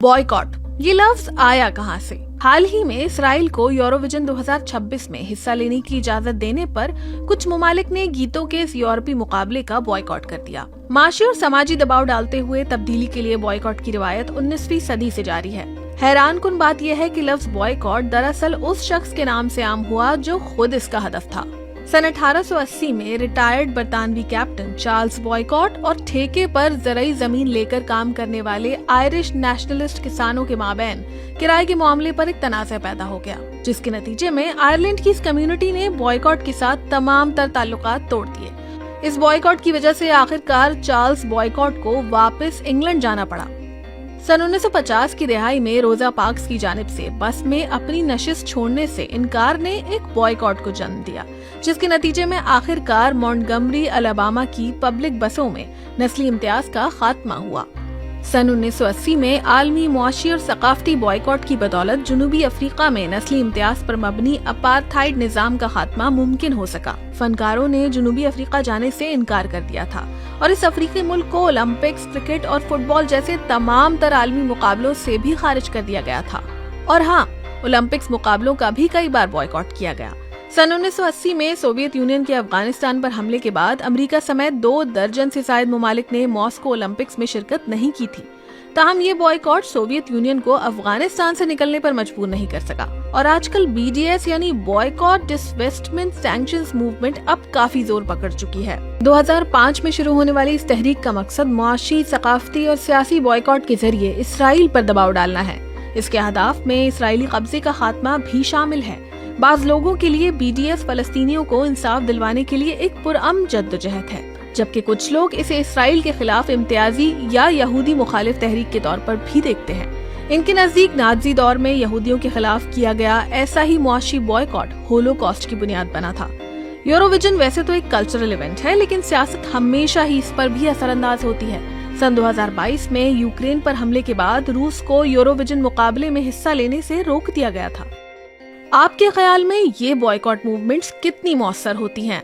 Boycott, ये लफ्ज आया कहां से? हाल ही में इसराइल को यूरोविजन 2026 में हिस्सा लेने की इजाजत देने पर कुछ ममालिक ने गीतों के इस यूरोपीय मुकाबले का बॉयकॉट कर दिया। माशी और समाजी दबाव डालते हुए तब्दीली के लिए बॉयकॉट की रिवायत 19वीं सदी से जारी है। हैरानकुन बात यह है कि लफ्ज बॉयकॉट दरअसल उस शख्स के नाम से आम हुआ जो खुद इसका हदफ था। सन 1880 में रिटायर्ड बरतानवी कैप्टन चार्ल्स बॉयकॉट और ठेके पर ज़रई जमीन लेकर काम करने वाले आयरिश नेशनलिस्ट किसानों के माबैन किराए के मामले पर एक तनाज़ा पैदा हो गया, जिसके नतीजे में आयरलैंड की इस कम्युनिटी ने बॉयकॉट के साथ तमाम तर ताल्लुकात तोड़ दिए। इस बॉयकॉट की वजह से आखिरकार चार्ल्स बॉयकॉट को वापस इंग्लैंड जाना पड़ा। सन 1950 की रिहाई में रोजा पार्क्स की जानिब से बस में अपनी नशिस्त छोड़ने से इनकार ने एक बॉयकॉट को जन्म दिया, जिसके नतीजे में आखिरकार मॉन्टगमरी अलाबामा की पब्लिक बसों में नस्ली इम्तियाज का खात्मा हुआ। सन 1980 में आलमी मुआशी और सकाफती बॉयकॉट की बदौलत जनूबी अफ्रीका में नस्ली इम्तियाज पर मबनी अपार्थाइड निजाम का खात्मा मुमकिन हो सका। फनकारों ने जनूबी अफ्रीका जाने से इनकार कर दिया था और इस अफ्रीकी मुल्क को ओलंपिक्स, क्रिकेट और फुटबॉल जैसे तमाम तर आलमी मुकाबलों से भी खारिज कर दिया गया था। और हाँ, ओलंपिक्स मुकाबलों का भी कई बार बॉयकॉट किया गया। सन 1980 में सोवियत यूनियन के अफगानिस्तान पर हमले के बाद अमेरिका समेत 2 दर्जन से ज्यादा ममालिक ने मॉस्को ओलंपिक्स में शिरकत नहीं की थी। ताहम ये बॉयकॉट सोवियत यूनियन को अफगानिस्तान से निकलने पर मजबूर नहीं कर सका और आजकल BDS यानी बॉयकॉट डिसवेस्टमेंट सैंक्शंस मूवमेंट अब काफी जोर पकड़ चुकी है। 2005 में शुरू होने वाली इस तहरीक का मकसद मुआशी, सकाफती और सियासी बॉयकॉट के जरिए इसराइल पर दबाव डालना है। इसके अहदाफ में इसराइली कब्जे का खात्मा भी शामिल है। बाज लोगों के लिए BDS फलस्तीनियों को इंसाफ दिलवाने के लिए एक पुरअमन जद्दोजहद है, जबकि कुछ लोग इसे इसराइल के खिलाफ इम्तियाजी या यहूदी मुखालिफ तहरीक के तौर पर भी देखते हैं। इनके नजदीक नाज़ी दौर में यहूदियों के खिलाफ किया गया ऐसा ही मुआशी बॉयकॉट होलोकॉस्ट की बुनियाद बना था। यूरोविजन वैसे तो एक कल्चरल इवेंट है, लेकिन सियासत हमेशा ही इस पर भी असरअंदाज होती है। सन 2022 में यूक्रेन पर हमले के बाद रूस को यूरोविजन मुकाबले में हिस्सा लेने से रोक दिया गया था। आपके ख्याल में ये बॉयकॉट मूवमेंट्स कितनी मौसर होती हैं?